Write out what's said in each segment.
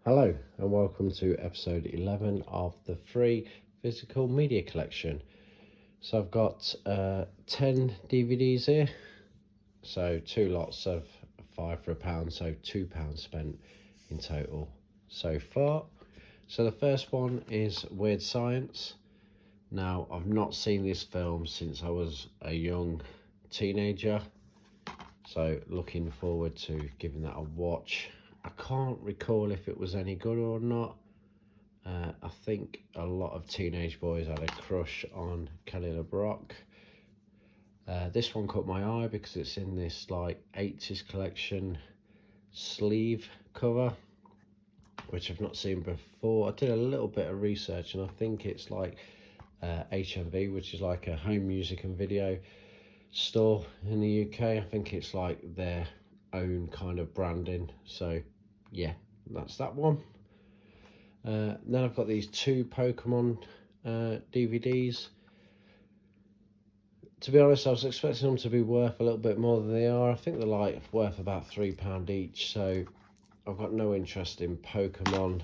Hello and welcome to episode 11 of the free physical media collection. So I've got 10 DVDs here, so two lots of £5 for £1, so £2 spent in total so far. So the first one is Weird Science. Now I've not seen this film since I was a young teenager, so looking forward to giving that a watch. I can't recall if it was any good or not. I think a lot of teenage boys had a crush on Kelly LeBrock. This one caught my eye because it's in this like 80s collection sleeve cover, which I've not seen before. I did a little bit of research and I think it's like HMV, which is like a home music and video store in the UK. I think it's like their own kind of branding. So yeah, that's that one. Then I've got these two Pokemon DVDs. To be honest, I was expecting them to be worth a little bit more than they are. I think they're like worth about £3 each. So I've got no interest in Pokemon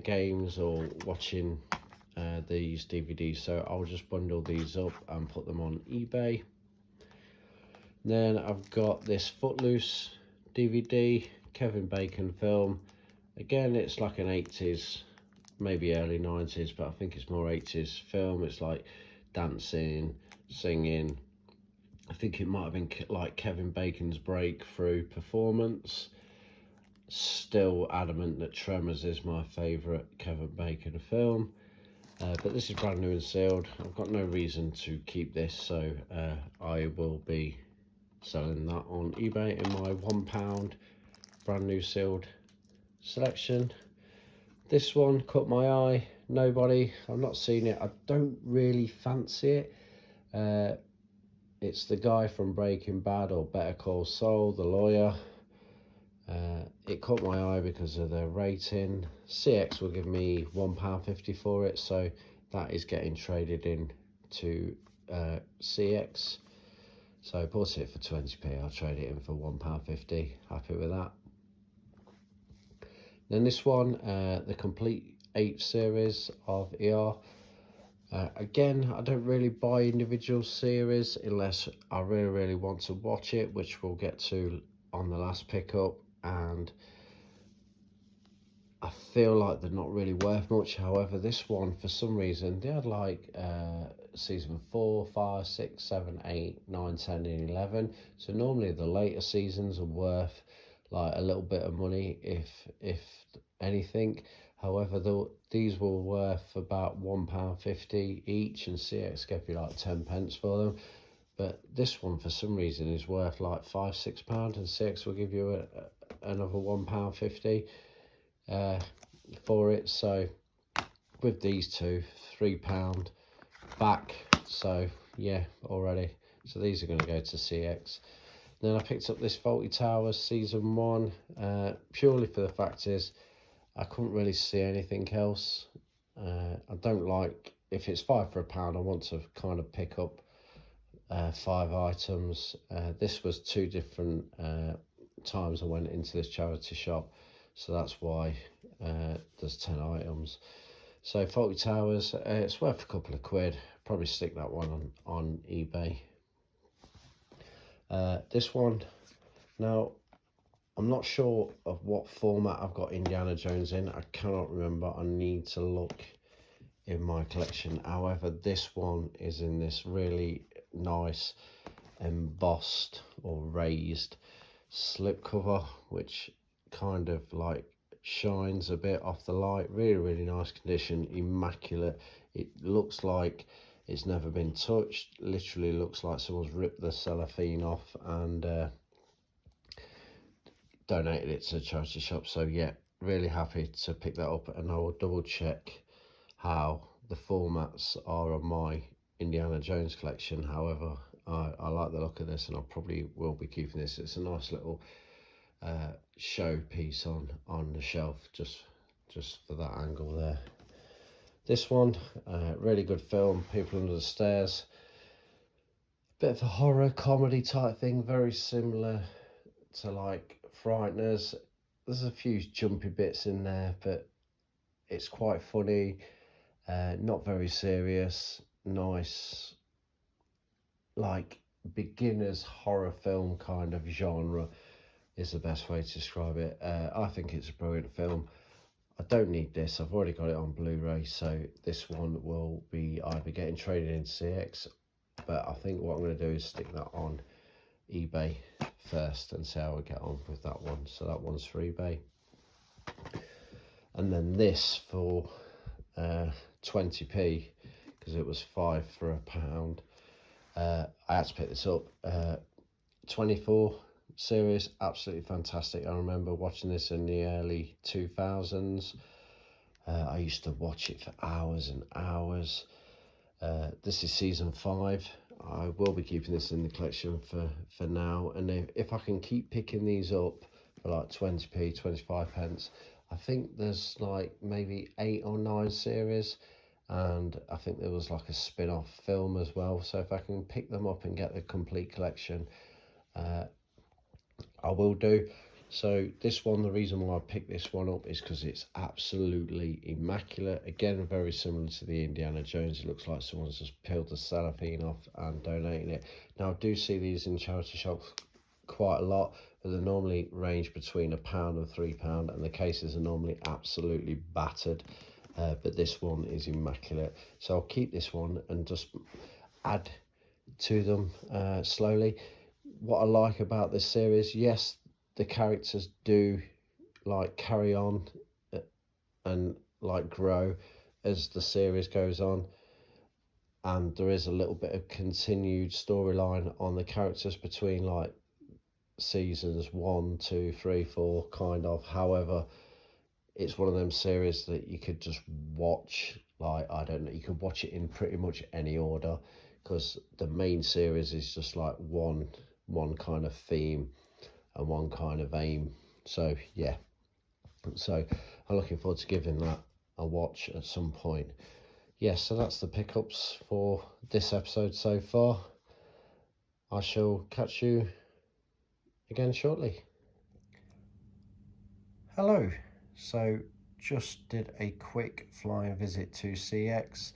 games or watching these DVDs. So I'll just bundle these up and put them on eBay. Then I've got this Footloose DVD, Kevin Bacon film. Again, it's like an 80s, maybe early 90s, but I think it's more 80s film. It's like dancing, singing. I think it might have been like Kevin Bacon's breakthrough performance. Still adamant that Tremors is my favourite Kevin Bacon film. But this is brand new and sealed. I've got no reason to keep this, so I will be selling that on eBay in my £1 brand new sealed selection. This one caught my eye. Nobody. I've not seen it. I don't really fancy it. It's the guy from Breaking Bad or Better Call Saul, the lawyer. It caught my eye because of the rating. CX will give me £1.50 for it, so that is getting traded in to CX. So I bought it for 20p. I'll trade it in for £1.50. Happy with that. Then this one, the complete 8 series of ER. Again, I don't really buy individual series unless I really want to watch it, which we'll get to on the last pickup. And I feel like they're not really worth much. However, this one, for some reason, they had like season 4, 5, 6, 7, 8, 9, 10 and 11. So normally the later seasons are worth like a little bit of money, if anything. However, these were worth about £1.50 each, and CX gave you like 10 pence for them. But this one, for some reason, is worth like £5-6, and CX will give you another £1.50 for it. So with these two, £3 back. So yeah, already. So these are going to go to CX. Then I picked up this Faulty Towers season 1, purely for the fact is I couldn't really see anything else. I don't like, if it's £5 for £1, I want to kind of pick up 5 items. This was 2 different times I went into this charity shop, so that's why there's 10 items. So Faulty Towers, it's worth a couple of quid. Probably stick that one on eBay. This one, now I'm not sure of what format I've got Indiana Jones in. I cannot remember. I need to look in my collection. However, this one is in this really nice embossed or raised slipcover, which kind of like shines a bit off the light. Really nice condition, immaculate. It looks like it's never been touched. Literally looks like someone's ripped the cellophane off and donated it to a charity shop. So yeah, really happy to pick that up, and I will double check how the formats are on my Indiana Jones collection. However, I like the look of this, and I probably will be keeping this. It's a nice little show piece on the shelf, just for that angle there. This one, really good film, People Under the Stairs. Bit of a horror comedy type thing, very similar to like Frighteners. there's a few jumpy bits in there, but it's quite funny, not very serious, nice, like beginner's horror film kind of genre is the best way to describe it. I think it's a brilliant film. I don't need this, I've already got it on Blu-ray, so this one will be either getting traded into CX, but I think what I'm going to do is stick that on eBay first and see how I get on with that one. So that one's for eBay. And then this for 20p, because it was 5 for a pound. I had to pick this up. 24 series, absolutely fantastic. I remember watching this in the early 2000s. I used to watch it for hours and hours. This is season 5. I will be keeping this in the collection for now, and if I can keep picking these up for like 20p, 25 pence, I think there's like maybe 8 or 9 series, and I think there was like a spin-off film as well. So if I can pick them up and get the complete collection, I will do. So this one, the reason why I picked this one up is because it's absolutely immaculate. Again, very similar to the Indiana Jones. It looks like someone's just peeled the cellophane off and donating it. Now, I do see these in charity shops quite a lot, but they normally range between £1 and £3, and the cases are normally absolutely battered. But this one is immaculate. So I'll keep this one and just add to them slowly. What I like about this series, yes, the characters do like carry on and like grow as the series goes on, and there is a little bit of continued storyline on the characters between like seasons 1, 2, 3, 4 kind of. However, it's one of them series that you could just watch, like, I don't know, you could watch it in pretty much any order, because the main series is just like one kind of theme and one kind of aim. So yeah, so I'm looking forward to giving that a watch at some point. Yes, so that's the pickups for this episode so far. I shall catch you again shortly. Hello. So just did a quick flying visit to CX.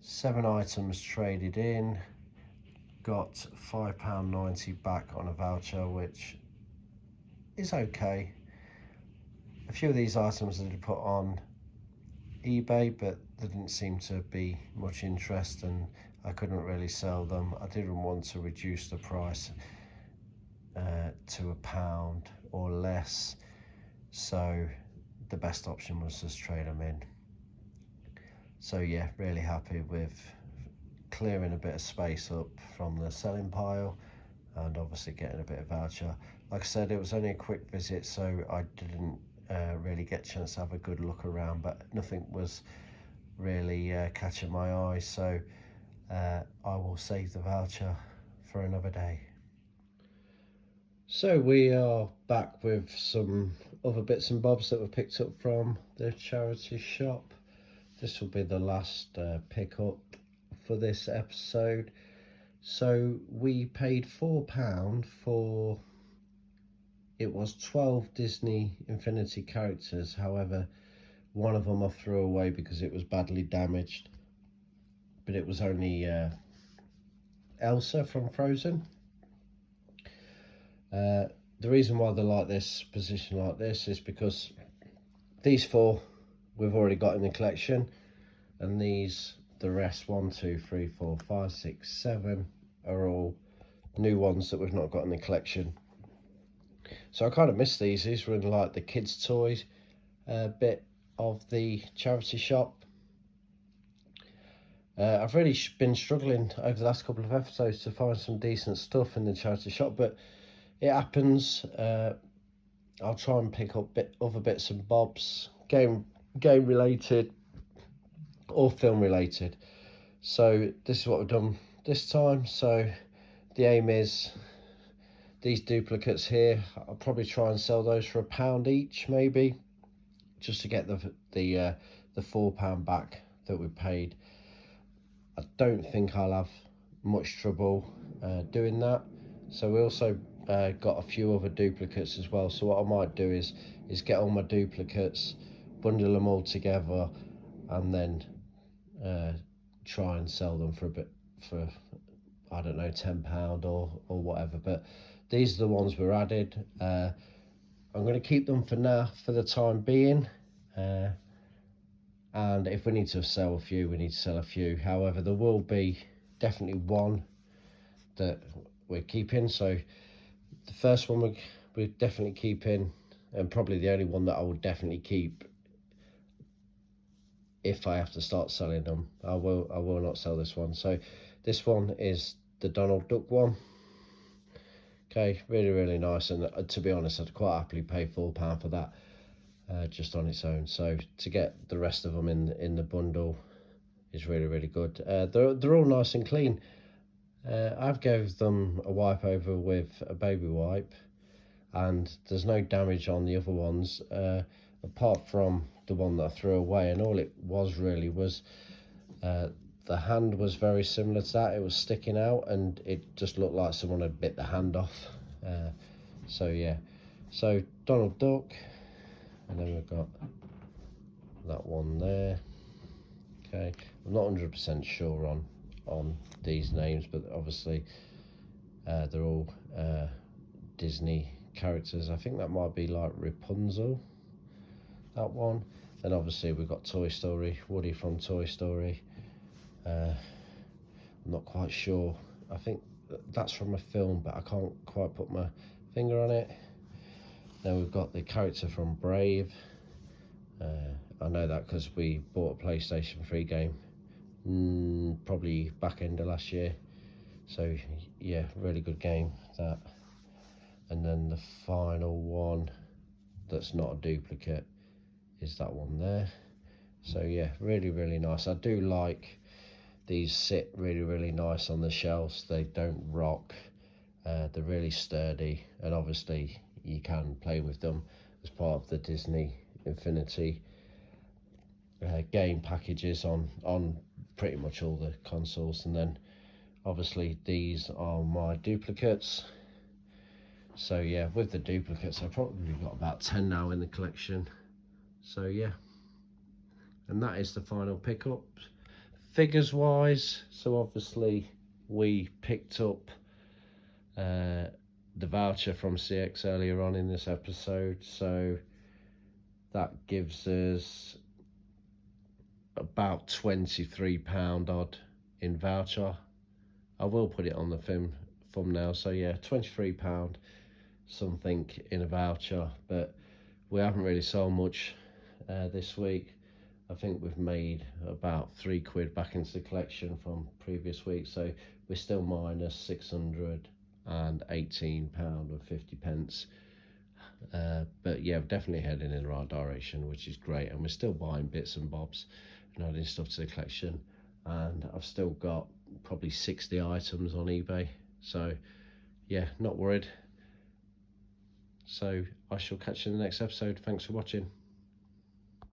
7 items traded in, got £5.90 back on a voucher, which is okay. A few of these items I did put on eBay, but there didn't seem to be much interest and I couldn't really sell them. I didn't want to reduce the price to £1 or less, so the best option was just trade them in. So yeah, really happy with clearing a bit of space up from the selling pile and obviously getting a bit of voucher. Like I said, it was only a quick visit, so I didn't really get a chance to have a good look around, but nothing was really catching my eye, so I will save the voucher for another day. So we are back with some other bits and bobs that were picked up from the charity shop. This will be the last pickup for this episode. So we paid £4 for, it was 12 Disney Infinity characters. However, one of them I threw away because it was badly damaged, but it was only Elsa from Frozen. The reason why they like this position like this is because these 4 we've already got in the collection, and these, the rest, 1, 2, 3, 4, 5, 6, 7 are all new ones that we've not got in the collection. So I kind of miss these. These were in like the kids' toys bit of the charity shop. I've really been struggling over the last couple of episodes to find some decent stuff in the charity shop, but it happens. I'll try and pick up other bits and bobs, game related or film related. So this is what we've done this time. So the aim is these duplicates here, I'll probably try and sell those for £1 each, maybe, just to get the £4 back that we paid. I don't think I'll have much trouble doing that. So we also got a few other duplicates as well, so what I might do is get all my duplicates, bundle them all together, and then try and sell them for a bit, for I don't know, £10 or whatever. But these are the ones we're added. I'm going to keep them for now, for the time being, and if we need to sell a few, we need to sell a few. However, there will be definitely one that we're keeping. So the first one we're definitely keeping, and probably the only one that I will definitely keep if I have to start selling them. I will not sell this one. So this one is the Donald Duck one. Okay, really nice, and to be honest, I'd quite happily pay £4 for that, just on its own. So to get the rest of them in the bundle is really good. They're all nice and clean. I've gave them a wipe over with a baby wipe, and there's no damage on the other ones, apart from the one that I threw away. And all it was really was the hand was very similar to that. It was sticking out, and it just looked like someone had bit the hand off. So yeah, so Donald Duck, and then we've got that one there. Okay, I'm not 100% sure on these names, but obviously they're all Disney characters. I think that might be like Rapunzel, that one. Then obviously we've got Toy Story, Woody from Toy Story. I'm not quite sure. I think that's from a film, but I can't quite put my finger on it. Then we've got the character from Brave. I know that because we bought a PlayStation 3 game probably back end of last year. So yeah, really good game, that. And then the final one that's not a duplicate is that one there. So yeah, really nice. I do like these, sit really nice on the shelves. They don't rock. They're really sturdy, and obviously you can play with them as part of the Disney Infinity game packages on pretty much all the consoles. And then obviously these are my duplicates. So yeah, with the duplicates I've probably got about 10 now in the collection. So yeah, and that is the final pickup. Figures wise, so obviously we picked up the voucher from CX earlier on in this episode, so that gives us about £23 odd in voucher. I will put it on the thumbnail. So yeah, £23 something in a voucher, but we haven't really sold much this week. I think we've made about £3 back into the collection from previous week, so we're still minus £618 and 50 pence. But yeah, we're definitely heading in the right direction, which is great. And we're still buying bits and bobs and adding stuff to the collection, and I've still got probably 60 items on eBay, so yeah, not worried. So I shall catch you in the next episode. Thanks for watching.